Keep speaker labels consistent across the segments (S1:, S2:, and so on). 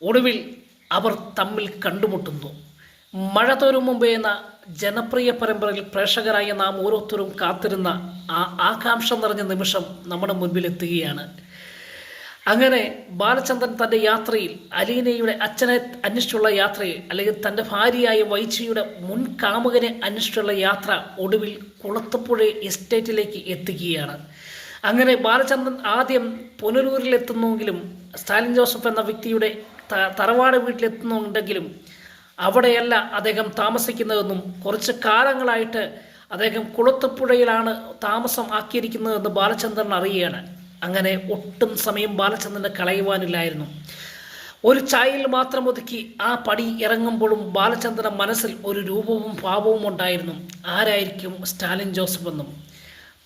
S1: ഒടുവിൽ അവർ തമ്മിൽ കണ്ടുമുട്ടുന്നു. മഴ തോരും മുമ്പേ എന്ന ജനപ്രിയ പരമ്പരയിൽ പ്രേക്ഷകരായ നാം ഓരോരുത്തരും കാത്തിരുന്ന ആ ആകാംക്ഷ നിറഞ്ഞ നിമിഷം നമ്മുടെ മുൻപിൽ എത്തുകയാണ്. അങ്ങനെ ബാലചന്ദ്രൻ തൻ്റെ യാത്രയിൽ അലീനയുടെ അച്ഛനെ അന്വേഷിച്ചുള്ള യാത്രയിൽ, അല്ലെങ്കിൽ തൻ്റെ ഭാര്യയായ വൈച്ചിയുടെ മുൻ കാമുകനെ അന്വേഷിച്ചുള്ള യാത്ര ഒടുവിൽ കുളത്തുപുഴ എസ്റ്റേറ്റിലേക്ക് എത്തുകയാണ്. അങ്ങനെ ബാലചന്ദ്രൻ ആദ്യം പുനലൂരിലെത്തുന്നെങ്കിലും സ്റ്റാലിൻ ജോസഫ് എന്ന വ്യക്തിയുടെ തറവാട് വീട്ടിലെത്തുന്നുണ്ടെങ്കിലും അവിടെയല്ല അദ്ദേഹം താമസിക്കുന്നതെന്നും കുറച്ച് കാലങ്ങളായിട്ട് അദ്ദേഹം കുളത്തുപുഴയിലാണ് താമസം ആക്കിയിരിക്കുന്നതെന്ന് ബാലചന്ദ്രൻ അറിയുകയാണ്. അങ്ങനെ ഒട്ടും സമയം ബാലചന്ദ്രന് കളയുവാനില്ലായിരുന്നു. ഒരു ചായയിൽ മാത്രം ഒതുക്കി ആ പടി ഇറങ്ങുമ്പോഴും ബാലചന്ദ്രൻ്റെ മനസ്സിൽ ഒരു രൂപവും ഭാവവും ഉണ്ടായിരുന്നു. ആരായിരിക്കും സ്റ്റാലിൻ ജോസഫ് എന്നും.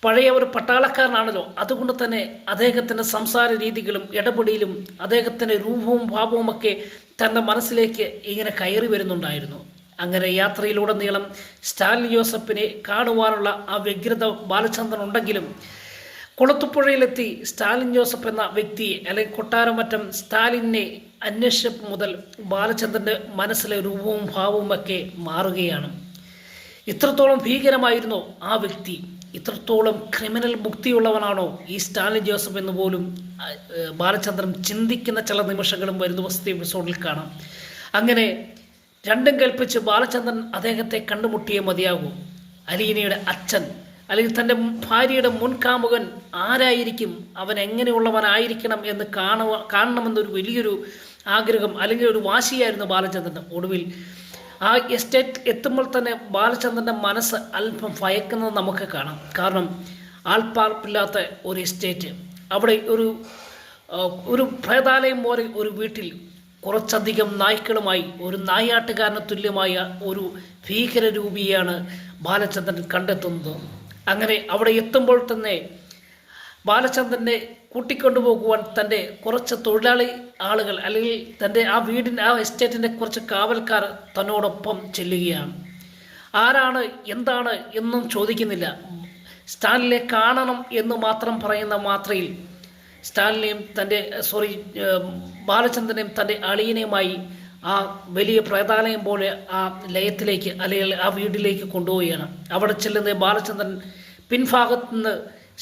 S1: പഴയ ഒരു പട്ടാളക്കാരനാണല്ലോ, അതുകൊണ്ട് തന്നെ അദ്ദേഹത്തിൻ്റെ സംസാര രീതികളും ഇടപെടലും അദ്ദേഹത്തിൻ്റെ രൂപവും ഭാവവുമൊക്കെ തൻ്റെ മനസ്സിലേക്ക് ഇങ്ങനെ കയറി വരുന്നുണ്ടായിരുന്നു. അങ്ങനെ യാത്രയിലുടനീളം സ്റ്റാലിൻ ജോസഫിനെ കാണുവാനുള്ള ആ വ്യഗ്രത ബാലചന്ദ്രൻ ഉണ്ടെങ്കിലും കുളത്തുപുഴയിലെത്തി സ്റ്റാലിൻ ജോസഫ് എന്ന വ്യക്തിയെ, അല്ലെങ്കിൽ കൊട്ടാരമറ്റം സ്റ്റാലിനെ അന്വേഷിച്ചപ്പോൾ മുതൽ ബാലചന്ദ്രൻ്റെ മനസ്സിലെ രൂപവും ഭാവവും ഒക്കെ മാറുകയാണ്. ഇത്രത്തോളം ഭീകരമായിരുന്നോ ആ വ്യക്തി? ഇത്രത്തോളം ക്രിമിനൽ മുക്തിയുള്ളവനാണോ ഈ സ്റ്റാലിൻ ജോസഫ് എന്ന് പോലും ബാലചന്ദ്രൻ ചിന്തിക്കുന്ന ചില നിമിഷങ്ങളും വരും ദിവസത്തെ എപ്പിസോഡിൽ കാണാം. അങ്ങനെ രണ്ടും കൽപ്പിച്ച് ബാലചന്ദ്രൻ അദ്ദേഹത്തെ കണ്ടുമുട്ടിയേ മതിയാകൂ. അലീനയുടെ അച്ഛൻ, അല്ലെങ്കിൽ തൻ്റെ ഭാര്യയുടെ മുൻകാമുകൻ ആരായിരിക്കും, അവൻ എങ്ങനെയുള്ളവനായിരിക്കണം എന്ന് കാണണമെന്നൊരു വലിയൊരു ആഗ്രഹം, അല്ലെങ്കിൽ ഒരു വാശിയായിരുന്നു ബാലചന്ദ്രന്. ഒടുവിൽ ആ എസ്റ്റേറ്റ് എത്തുമ്പോൾ തന്നെ ബാലചന്ദ്രൻ്റെ മനസ്സ് അല്പം ഭയക്കുന്നത് നമുക്ക് കാണാം. കാരണം ആൾപ്പാർപ്പില്ലാത്ത ഒരു എസ്റ്റേറ്റ്, അവിടെ ഒരു പ്രേതാലയം പോലെ ഒരു വീട്ടിൽ കുറച്ചധികം നായ്ക്കളുമായി ഒരു നായാട്ടുകാരന് തുല്യമായ ഒരു ഭീകരരൂപിയാണ് ബാലചന്ദ്രൻ കണ്ടെത്തുന്നത്. അങ്ങനെ അവിടെ എത്തുമ്പോൾ തന്നെ ബാലചന്ദ്രനെ കൂട്ടിക്കൊണ്ടുപോകുവാൻ തൻ്റെ കുറച്ച് തൊഴിലാളി ആളുകൾ, അല്ലെങ്കിൽ തൻ്റെ ആ എസ്റ്റേറ്റിൻ്റെ കുറച്ച് കാവൽക്കാർ തന്നോടൊപ്പം ചെല്ലുകയാണ്. ആരാണ് എന്താണ് എന്നും ചോദിക്കുന്നില്ല. സ്റ്റാലിനെ കാണണം എന്ന് മാത്രം പറയുന്ന മാത്രയിൽ സ്റ്റാലിനെയും ബാലചന്ദ്രനെയും തൻ്റെ അളിയനെയുമായി ആ വലിയ പ്രേതാലയം പോലെ ആ ലയത്തിലേക്ക്, അല്ലെങ്കിൽ ആ വീട്ടിലേക്ക് കൊണ്ടുപോവുകയാണ്. അവിടെ ചെല്ലുന്ന ബാലചന്ദ്രൻ പിൻഭാഗത്ത് നിന്ന്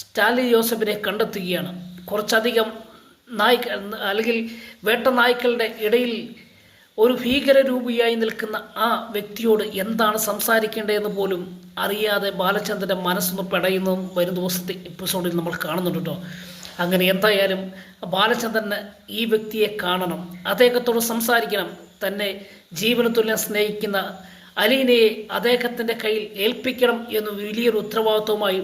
S1: സ്റ്റാലിൻ ജോസഫിനെ കണ്ടെത്തുകയാണ്. കുറച്ചധികം അല്ലെങ്കിൽ വേട്ട നായ്ക്കളുടെ ഇടയിൽ ഒരു ഭീകരരൂപിയായി നിൽക്കുന്ന ആ വ്യക്തിയോട് എന്താണ് സംസാരിക്കേണ്ടതെന്ന് പോലും അറിയാതെ ബാലചന്ദ്രൻ്റെ മനസ്സൊന്ന് പെടയുന്നതും വരും ദിവസത്തെ എപ്പിസോഡിൽ നമ്മൾ കാണുന്നുണ്ട് കേട്ടോ. അങ്ങനെ എന്തായാലും ബാലചന്ദ്രന് ഈ വ്യക്തിയെ കാണണം, അദ്ദേഹത്തോട് സംസാരിക്കണം. തന്നെ ജീവന തുല്യം സ്നേഹിക്കുന്ന അലീനയെ അദ്ദേഹത്തിൻ്റെ കയ്യിൽ ഏൽപ്പിക്കണം എന്ന വലിയൊരു ഉത്തരവാദിത്വമായി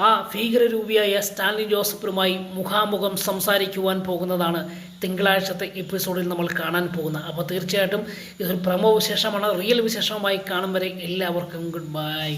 S1: ആ ഭീകരരൂപിയായ സ്റ്റാലിൻ ജോസഫുമായി മുഖാമുഖം സംസാരിക്കുവാൻ പോകുന്നതാണ് തിങ്കളാഴ്ചത്തെ എപ്പിസോഡിൽ നമ്മൾ കാണാൻ പോകുന്നത്. അപ്പോൾ തീർച്ചയായിട്ടും ഇതൊരു പ്രമോ വിശേഷമാണ്. റിയൽ വിശേഷമായി കാണും വരെ എല്ലാവർക്കും ഗുഡ് ബൈ.